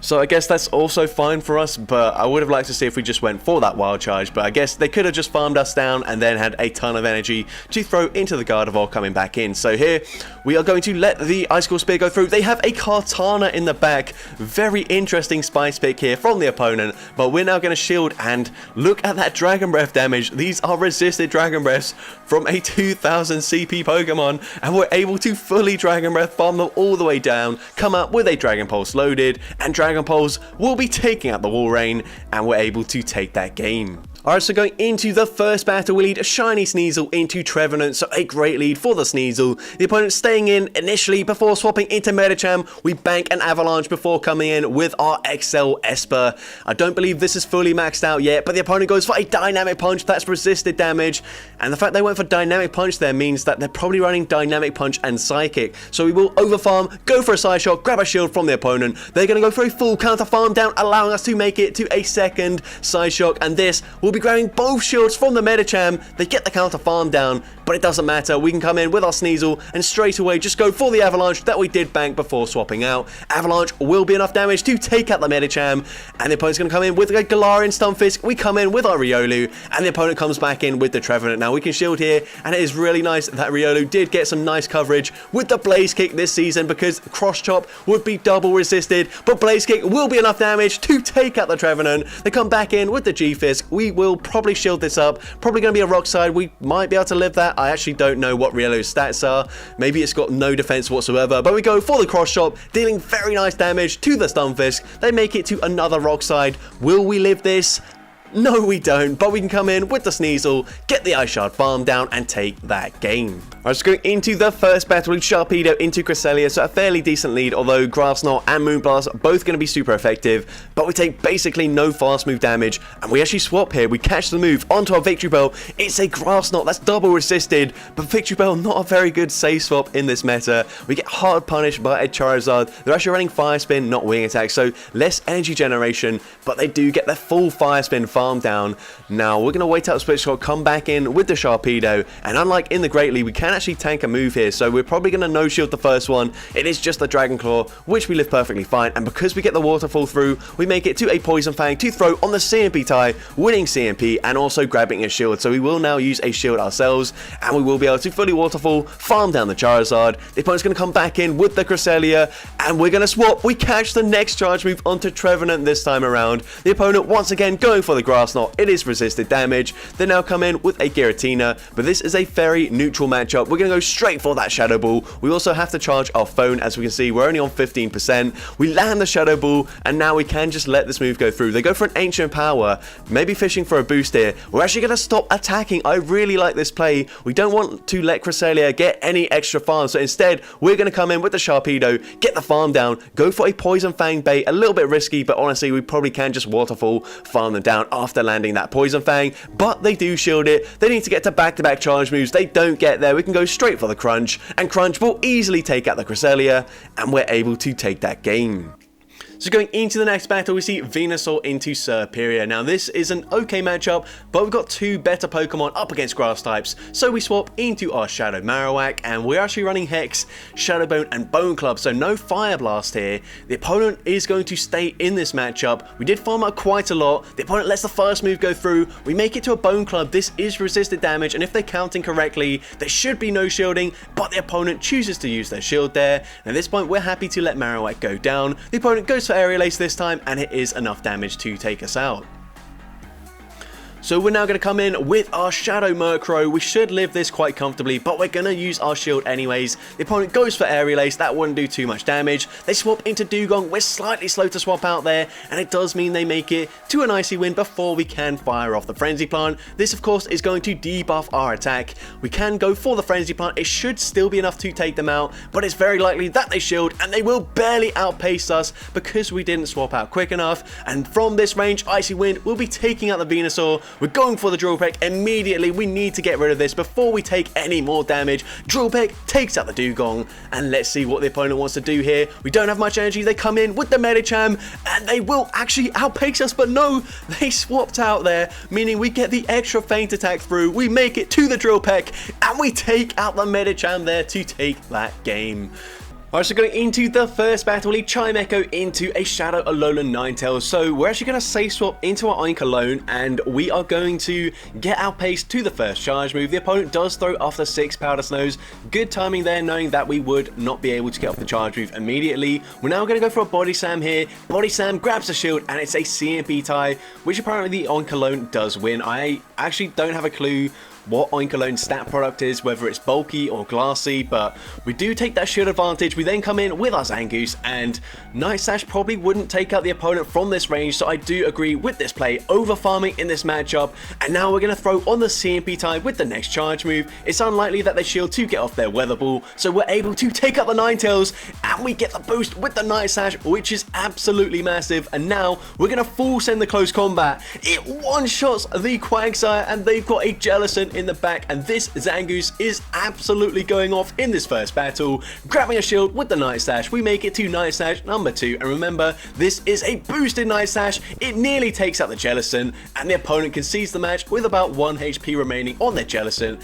So I guess that's also fine for us, but I would have liked to see if we just went for that Wild Charge, but I guess they could have just farmed us down and then had a ton of energy to throw into the Gardevoir coming back in. So here, we are going to let the Icicle Spear go through. They have a Kartana in the back. Very interesting spice pick here from the opponent, but we're now going to shield, and look at that Dragon Breath damage. These are resisted Dragon Breaths from a 2000 CP Pokemon, and we're able to fully Dragon Breath farm them all the way down, come out with a Dragon Pulse loaded, and Dragon Pulse will be taking out the Walrein, and we're able to take that game. Alright, so going into the first battle, we lead a Shiny Sneasel into Trevenant, so a great lead for the Sneasel. The opponent staying in initially before swapping into Medicham. We bank an Avalanche before coming in with our XL Esper. I don't believe this is fully maxed out yet, but the opponent goes for a Dynamic Punch that's resisted damage, and the fact they went for Dynamic Punch there means that they're probably running Dynamic Punch and Psychic, so we will overfarm, go for a Side Shot, grab a shield from the opponent. They're going to go for a full counter farm down, allowing us to make it to a second Side Shock, and this will be grabbing both shields from the Medicham. They get the counter farm down, but it doesn't matter. We can come in with our Sneasel and straight away just go for the Avalanche that we did bank before swapping out. Avalanche will be enough damage to take out the Medicham, and the opponent's going to come in with a Galarian Stunfisk. We come in with our Riolu, and the opponent comes back in with the Trevenant. Now we can shield here, and it is really nice that Riolu did get some nice coverage with the Blaze Kick this season, because Cross Chop would be double resisted, but Blaze Kick will be enough damage to take out the Trevenant. They come back in with the G-Fisk. We will probably shield this up. Probably going to be a Rock Slide. We might be able to live that. I actually don't know what Rielo's stats are. Maybe it's got no defense whatsoever, but we go for the Cross Chop, dealing very nice damage to the Stunfisk. They make it to another Rock Slide. Will we live this? No, we don't, but we can come in with the Sneasel, get the Ice Shard farm down, and take that game. Alright, so going into the first battle, with Sharpedo into Cresselia, so a fairly decent lead, although Grass Knot and Moonblast are both going to be super effective, but we take basically no fast move damage, and we actually swap here. We catch the move onto our Victory Bell. It's a Grass Knot that's double resisted, but Victory Bell not a very good safe swap in this meta. We get hard punished by a Charizard. They're actually running Fire Spin, not Wing Attack, so less energy generation, but they do get their full Fire Spin farm down. Now we're going to wait out Split Shot, come back in with the Sharpedo, and unlike in the Great League, we can actually tank a move here, so we're probably going to no shield the first one. It is just the Dragon Claw, which we live perfectly fine, and because we get the Waterfall through, we make it to a Poison Fang to throw on the CMP tie, winning CMP and also grabbing a shield. So we will now use a shield ourselves, and we will be able to fully Waterfall, farm down the Charizard. The opponent's going to come back in with the Cresselia, and we're going to swap. We catch the next charge move onto Trevenant this time around. The opponent once again going for the Grass Knot. It is resisted damage. They now come in with a Giratina, but this is a very neutral matchup. We're going to go straight for that Shadow Ball. We also have to charge our phone. As we can see, we're only on 15%. We land the Shadow Ball, and now we can just let this move go through. They go for an Ancient Power, maybe fishing for a boost here. We're actually going to stop attacking. I really like this play. We don't want to let Cresselia get any extra farm, so instead, we're going to come in with the Sharpedo, get the farm down, go for a Poison Fang bait. A little bit risky, but honestly, we probably can just Waterfall, farm them down after landing that Poison Fang, but they do shield it. They need to get to back-to-back charge moves. They don't get there. We can go straight for the Crunch, and Crunch will easily take out the Cresselia, and we're able to take that game. So going into the next battle, we see Venusaur into Serperior. Now this is an okay matchup, but we've got two better Pokemon up against grass types. So we swap into our Shadow Marowak, and we're actually running Hex, Shadow Bone, and Bone Club, so no Fire Blast here. The opponent is going to stay in this matchup. We did farm out quite a lot. The opponent lets the first move go through. We make it to a Bone Club. This is resisted damage, and if they're counting correctly, there should be no shielding, but the opponent chooses to use their shield there. And at this point, we're happy to let Marowak go down. The opponent goes for Aerial Ace this time, and it is enough damage to take us out. So we're now going to come in with our Shadow Murkrow. We should live this quite comfortably, but we're going to use our shield anyways. The opponent goes for Aerial Ace. That wouldn't do too much damage. They swap into Dugong. We're slightly slow to swap out there, and it does mean they make it to an Icy Wind before we can fire off the Frenzy Plant. This, of course, is going to debuff our attack. We can go for the Frenzy Plant. It should still be enough to take them out, but it's very likely that they shield, and they will barely outpace us because we didn't swap out quick enough. And from this range, Icy Wind will be taking out the Venusaur. We're going for the Drill Peck immediately. We need to get rid of this before we take any more damage. Drill Peck takes out the Dugong, and let's see what the opponent wants to do here. We don't have much energy. They come in with the Medicham, and they will actually outpace us, but no, they swapped out there, meaning we get the extra feint attack through. We make it to the Drill Peck, and we take out the Medicham there to take that game. Alright, so going into the first battle, we Chimecho into a Shadow Alolan Ninetales. So we're actually going to safe swap into our Oinkologne, and we are going to get outpaced to the first charge move. The opponent does throw off the 6 Powder Snows. Good timing there, knowing that we would not be able to get off the charge move immediately. We're now going to go for a Body Slam here. Body Slam grabs the shield, and it's a CMP tie, which apparently the Oinkologne does win. I actually don't have a clue what Oinkologne's stat product is, whether it's bulky or glassy, but we do take that shield advantage. We then come in with our Zangoose, and Night Slash probably wouldn't take out the opponent from this range, so I do agree with this play, over farming in this matchup. And now we're going to throw on the CMP tie with the next charge move. It's unlikely that they shield to get off their Weather Ball, so we're able to take out the Ninetales, and we get the boost with the Night Slash, which is absolutely massive. And now we're going to full send the close combat. It one-shots the Quagsire, and they've got a Jellicent in the back, and this Zangoose is absolutely going off in this first battle. Grabbing a shield with the Night Slash, we make it to Night Slash number 2, and remember, this is a boosted Night Slash. It nearly takes out the Jellicent, and the opponent concedes the match with about 1 HP remaining on their Jellicent.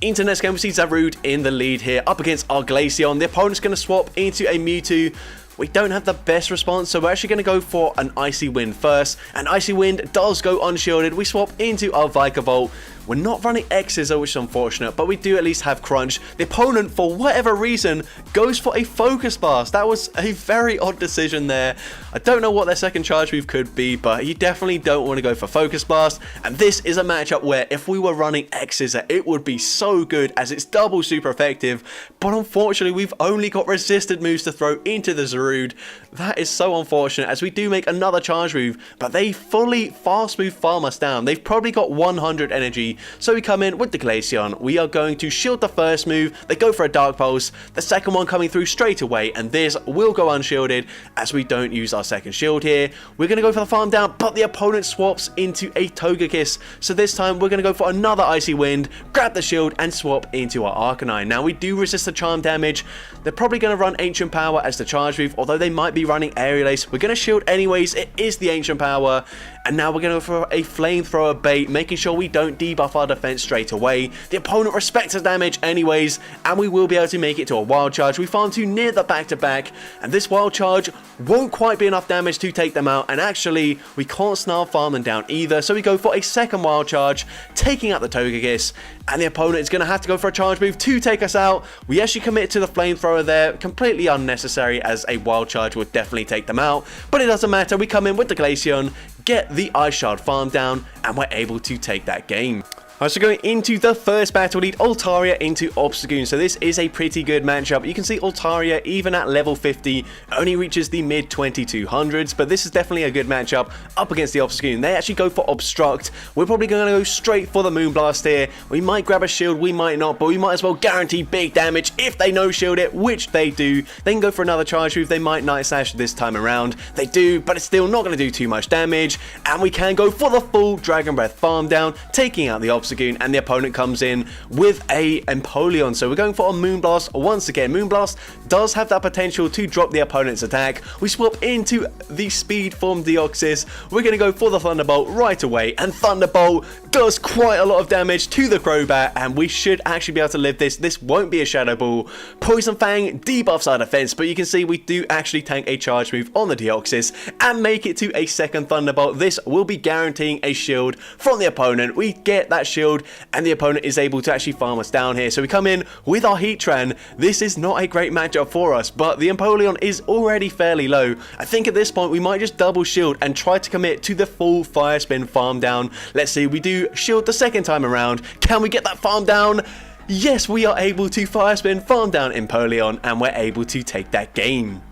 Into next game, we see Zarude in the lead here up against our Glaceon. The opponent's going to swap into a Mewtwo. We don't have the best response, so we're actually going to go for an Icy Wind first. And Icy Wind does go unshielded. We swap into our Vikavolt. We're not running X-Scissor, which is unfortunate, but we do at least have Crunch. The opponent, for whatever reason, goes for a Focus Blast. That was a very odd decision there. I don't know what their second charge move could be, but you definitely don't want to go for Focus Blast. And this is a matchup where if we were running X-Scissor, it would be so good as it's double super effective. But unfortunately, we've only got resisted moves to throw into the Zarude. That is so unfortunate, as we do make another charge move, but they fully fast move farm us down. They've probably got 100 energy. So we come in with the Glaceon. We are going to shield the first move. They go for a Dark Pulse. The second one coming through straight away, and this will go unshielded as we don't use our second shield here. We're going to go for the farm down, but the opponent swaps into a Togekiss. So this time we're going to go for another Icy Wind, grab the shield, and swap into our Arcanine. Now we do resist the charm damage. They're probably going to run Ancient Power as the charge move, although they might be running Aerial Ace. We're going to shield anyways. It is the Ancient Power. And now we're going to go for a Flamethrower bait, making sure we don't debuff our defense straight away. The opponent respects the damage anyways, and we will be able to make it to a Wild Charge. We farm to near the back-to-back, and this Wild Charge won't quite be enough damage to take them out, and actually, we can't Snarl farm them down either, so we go for a second Wild Charge, taking out the Togekiss, and the opponent is going to have to go for a charge move to take us out. We actually commit to the Flamethrower there, completely unnecessary, as a Wild Charge would definitely take them out, but it doesn't matter. We come in with the Glaceon, get the Ice Shard farm down, and we're able to take that game. Alright, so going into the first battle, lead Altaria into Obstagoon. So this is a pretty good matchup. You can see Altaria, even at level 50, only reaches the mid 2200s, but this is definitely a good matchup up against the Obstagoon. They actually go for Obstruct. We're probably going to go straight for the Moonblast here. We might grab a shield, we might not, but we might as well guarantee big damage if they no-shield it, which they do. They can go for another charge move. They might Night Slash this time around. They do, but it's still not going to do too much damage, and we can go for the full Dragon Breath farm down, taking out the Obstagoon. Obstagoon, and the opponent comes in with a Empoleon. So we're going for a Moonblast once again. Moonblast does have that potential to drop the opponent's attack. We swap into the Speed Form Deoxys. We're going to go for the Thunderbolt right away, and Thunderbolt does quite a lot of damage to the Crobat, and we should actually be able to live this. This won't be a Shadow Ball. Poison Fang debuffs our defense, but you can see we do actually tank a charge move on the Deoxys and make it to a second Thunderbolt. This will be guaranteeing a shield from the opponent. We get that shield, and the opponent is able to actually farm us down here. So we come in with our Heatran. This is not a great matchup for us, but the Empoleon is already fairly low. I think at this point we might just double shield and try to commit to the full Fire Spin farm down. Let's see, we do shield the second time around. Can we get that farm down? Yes, we are able to Fire Spin farm down Empoleon, and we're able to take that game.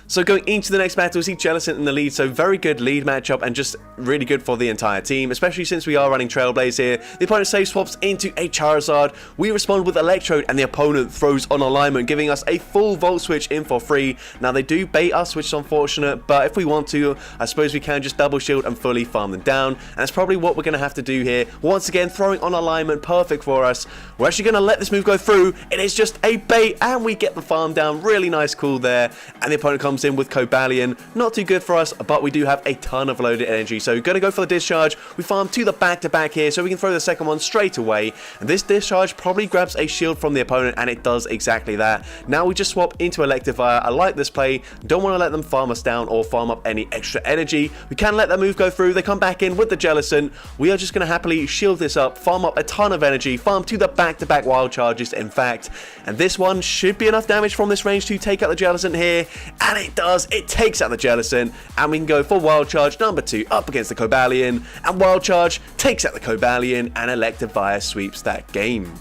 So going into the next battle, we see Jellicent in the lead, so very good lead matchup and just really good for the entire team, especially since we are running Trailblaze here. The opponent save swaps into a Charizard, we respond with Electrode, and the opponent throws on Alignment, giving us a full Volt Switch in for free. Now they do bait us, which is unfortunate, but if we want to, I suppose we can just double shield and fully farm them down, and that's probably what we're going to have to do here. Once again, throwing on Alignment, perfect for us. We're actually going to let this move go through. It is just a bait, and we get the farm down. Really nice call there, and the opponent comes in with Cobalion. Not too good for us, but we do have a ton of loaded energy, so going to go for the discharge. We farm to the back-to-back here, so we can throw the second one straight away, and this discharge probably grabs a shield from the opponent, and it does exactly that. Now we just swap into Electivire. I like this play. Don't want to let them farm us down or farm up any extra energy. We can let that move go through. They come back in with the Jellicent. We are just going to happily shield this up, farm up a ton of energy, farm to the back-to-back wild charges, in fact, and this one should be enough damage from this range to take out the Jellicent here, and it does. It takes out the Jellicent, and we can go for Wild Charge number 2 up against the Cobalion, and Wild Charge takes out the Cobalion, and Electivire sweeps that game.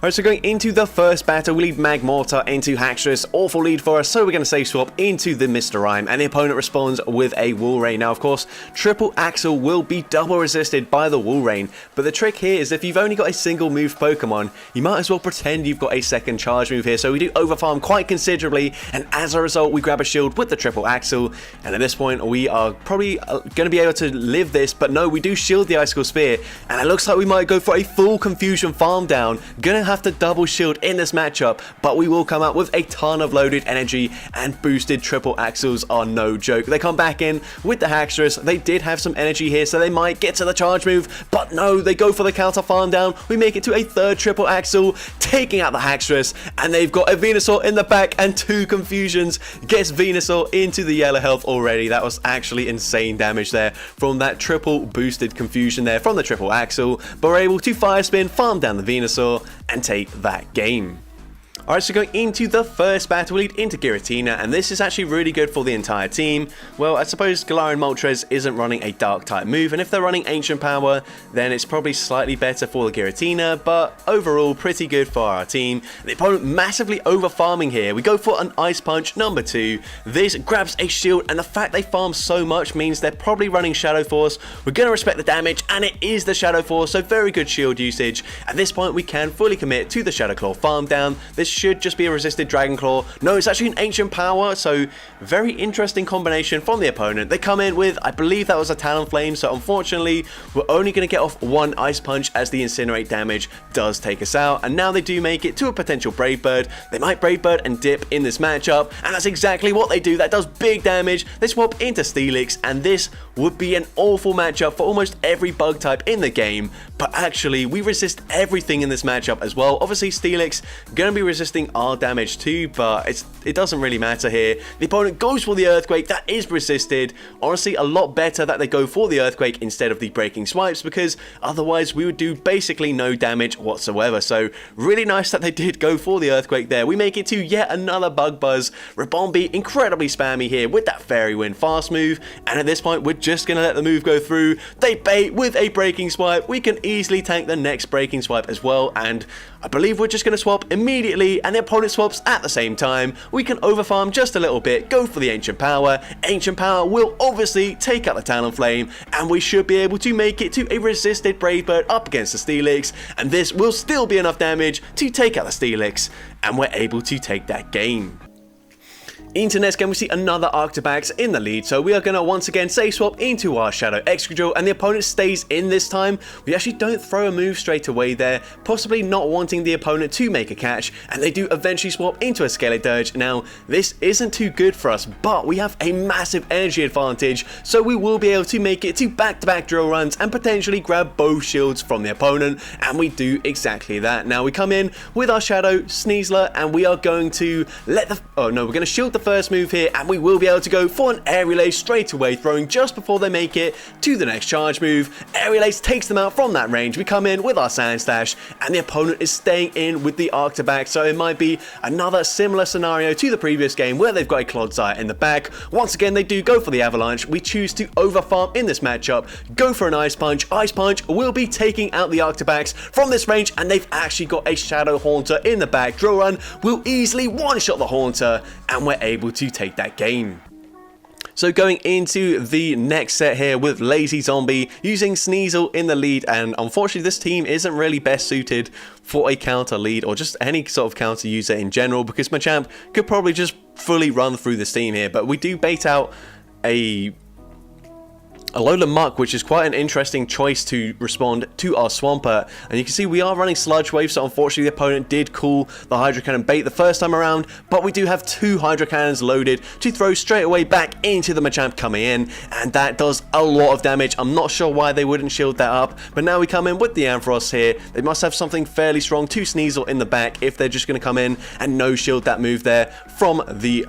Alright, so going into the first battle, we lead Magmortar into Haxorus. Awful lead for us, so we're going to save swap into the Mr. Rime, and the opponent responds with a Walrein. Now, of course, Triple Axle will be double resisted by the Walrein, but the trick here is if you've only got a single move Pokemon, you might as well pretend you've got a second charge move here. So we do overfarm quite considerably, and as a result, we grab a shield with the Triple Axle, and at this point, we are probably going to be able to live this, but no, we do shield the Icicle Spear, and it looks like we might go for a full Confusion farm down. Gonna have to double shield in this matchup, but we will come out with a ton of loaded energy, and boosted Triple Axles are no joke. They come back in with the Haxorus. They did have some energy here, so they might get to the charge move, but no, they go for the counter farm down. We make it to a third Triple Axle, taking out the Haxorus, and they've got a Venusaur in the back and 2 Confusions. Gets Venusaur into the yellow health already. That was actually insane damage there from that triple boosted Confusion there from the Triple Axle, but we're able to Fire Spin, farm down the Venusaur, and take that game. Alright, so going into the first battle, we lead into Giratina, and this is actually really good for the entire team. Well, I suppose Galarian Moltres isn't running a Dark type move, and if they're running Ancient Power, then it's probably slightly better for the Giratina, but overall, pretty good for our team. The opponent massively over-farming here. We go for an Ice Punch number 2. This grabs a shield, and the fact they farm so much means they're probably running Shadow Force. We're going to respect the damage, and it is the Shadow Force, so very good shield usage. At this point, we can fully commit to the Shadow Claw farm down. This should just be a resisted Dragon Claw. No, it's actually an Ancient Power, so very interesting combination from the opponent. They come in with, I believe that was a Talonflame, so unfortunately, we're only going to get off 1 Ice Punch as the Incinerate damage does take us out, and now they do make it to a potential Brave Bird. They might Brave Bird and dip in this matchup, and that's exactly what they do. That does big damage. They swap into Steelix, and this would be an awful matchup for almost every bug type in the game, but actually, we resist everything in this matchup as well. Obviously, Steelix going to be resisting our damage too, but it doesn't really matter here. The opponent goes for the Earthquake. That is resisted. Honestly, a lot better that they go for the Earthquake instead of the Breaking Swipes, because otherwise we would do basically no damage whatsoever. So really nice that they did go for the Earthquake there. We make it to yet another Bug Buzz. Rabombi incredibly spammy here with that Fairy Wind fast move, and at this point we're just going to let the move go through. They bait with a Breaking Swipe. We can easily tank the next Breaking Swipe as well, and I believe we're just going to swap immediately, and the opponent swaps at the same time. We can overfarm just a little bit, go for the Ancient Power. Ancient Power will obviously take out the Talonflame, and we should be able to make it to a resisted Brave Bird up against the Steelix, and this will still be enough damage to take out the Steelix, and we're able to take that game. Into next game, we see another Arctibax in the lead, so we are going to once again safe swap into our Shadow Excadrill, and the opponent stays in this time. We actually don't throw a move straight away there, possibly not wanting the opponent to make a catch, and they do eventually swap into a Skeledirge. Now, this isn't too good for us, but we have a massive energy advantage, so we will be able to make it to back-to-back drill runs and potentially grab both shields from the opponent, and we do exactly that. Now, we come in with our Shadow Sneasler, and we are going to let the... oh no, we're going to shield the first move here, and we will be able to go for an Air Relay straight away, throwing just before they make it to the next charge move. Air Relays takes them out from that range. We come in with our Sand Stash, and the opponent is staying in with the Arctibax, so it might be another similar scenario to the previous game where they've got a Clodsire in the back. Once again, they do go for the Avalanche. We choose to overfarm in this matchup, go for an Ice Punch. Ice Punch will be taking out the Arctibax from this range, and they've actually got a Shadow Haunter in the back. Drill Run will easily one-shot the Haunter, and we're able to take that game. So going into the next set here with Lazy Zombie using Sneasel in the lead, and unfortunately this team isn't really best suited for a counter lead or just any sort of counter user in general, because Machamp could probably just fully run through this team here, but we do bait out a Alola Muck, which is quite an interesting choice to respond to our Swampert. And you can see we are running Sludge Wave, so unfortunately the opponent did call the Hydro Cannon bait the first time around, but we do have 2 Hydro Cannons loaded to throw straight away back into the Machamp coming in, and that does a lot of damage. I'm not sure why they wouldn't shield that up, but now we come in with the Ampharos here. They must have something fairly strong to Sneasel in the back if they're just going to come in and no shield that move there from the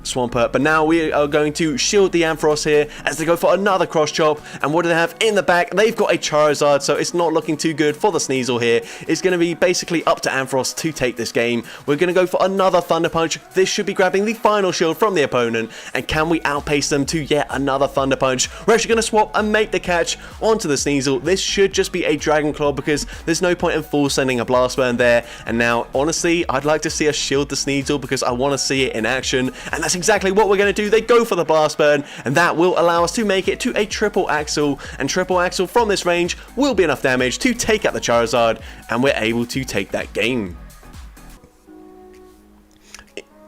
Swampert. But now we are going to shield the Ampharos here as they go for another cross chop. And what do they have in the back? They've got a Charizard, so it's not looking too good for the Sneasel here. It's going to be basically up to Ampharos to take this game. We're going to go for another Thunder Punch. This should be grabbing the final shield from the opponent, and can we outpace them to yet another Thunder Punch? We're actually going to swap and make the catch onto the Sneasel. This should just be a Dragon Claw because there's no point in full sending a Blast Burn there. And now honestly I'd like to see us shield the Sneasel because I want to see it in action, and that's exactly what we're going to do. They go for the Blast Burn, and that will allow us to make it to a Triple Axle, and Triple Axle from this range will be enough damage to take out the Charizard, and we're able to take that game.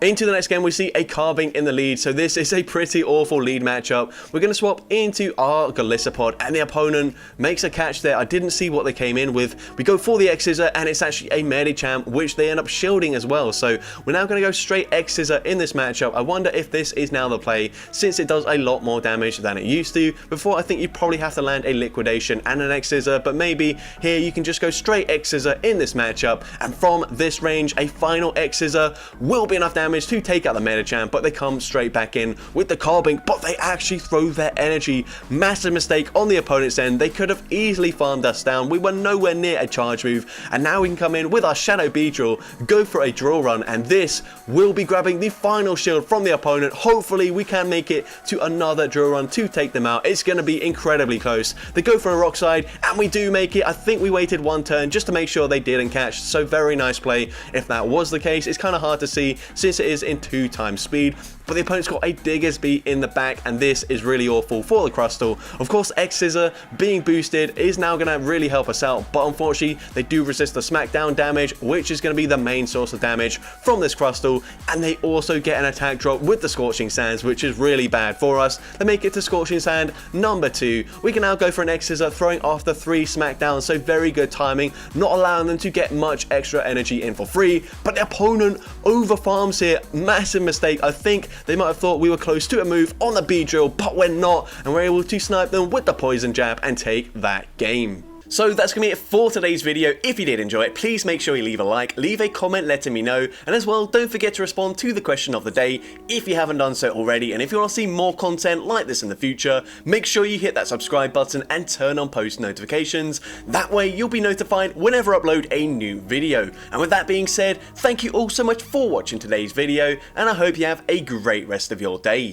Into the next game, we see a Carving in the lead, so this is a pretty awful lead matchup. We're going to swap into our Golisopod, and the opponent makes a catch there. I didn't see what they came in with. We go for the X-Scissor, and it's actually a Medicham, which they end up shielding as well. So we're now going to go straight X-Scissor in this matchup. I wonder if this is now the play, since it does a lot more damage than it used to. Before, I think you probably have to land a Liquidation and an X-Scissor, but maybe here you can just go straight X-Scissor in this matchup, and from this range, a final X-Scissor will be enough damage to take out the Medicham, but they come straight back in with the Carbink, but they actually throw their energy. Massive mistake on the opponent's end. They could have easily farmed us down. We were nowhere near a charge move, and now we can come in with our Shadow Beedrill, go for a Drill Run, and this will be grabbing the final shield from the opponent. Hopefully we can make it to another Drill Run to take them out. It's going to be incredibly close. They go for a Rock Slide, and we do make it. I think we waited one turn just to make sure they didn't catch, so very nice play. If that was the case, it's kind of hard to see since it is in 2 times speed, but the opponent's got a Digger's Beat in the back, and this is really awful for the Crustle. Of course, X-Scissor being boosted is now going to really help us out, but unfortunately they do resist the Smackdown damage, which is going to be the main source of damage from this Crustle, and they also get an attack drop with the Scorching Sands, which is really bad for us. They make it to Scorching Sand number 2. We can now go for an X-Scissor, throwing off the 3 Smackdowns, so very good timing, not allowing them to get much extra energy in for free, but the opponent over farms here. Massive mistake. I think they might have thought we were close to a move on the Beedrill, but we're not, and we're able to snipe them with the Poison Jab and take that game. So that's going to be it for today's video. If you did enjoy it, please make sure you leave a like, leave a comment letting me know, and as well, don't forget to respond to the question of the day if you haven't done so already. And if you want to see more content like this in the future, make sure you hit that subscribe button and turn on post notifications. That way you'll be notified whenever I upload a new video. And with that being said, thank you all so much for watching today's video, and I hope you have a great rest of your day.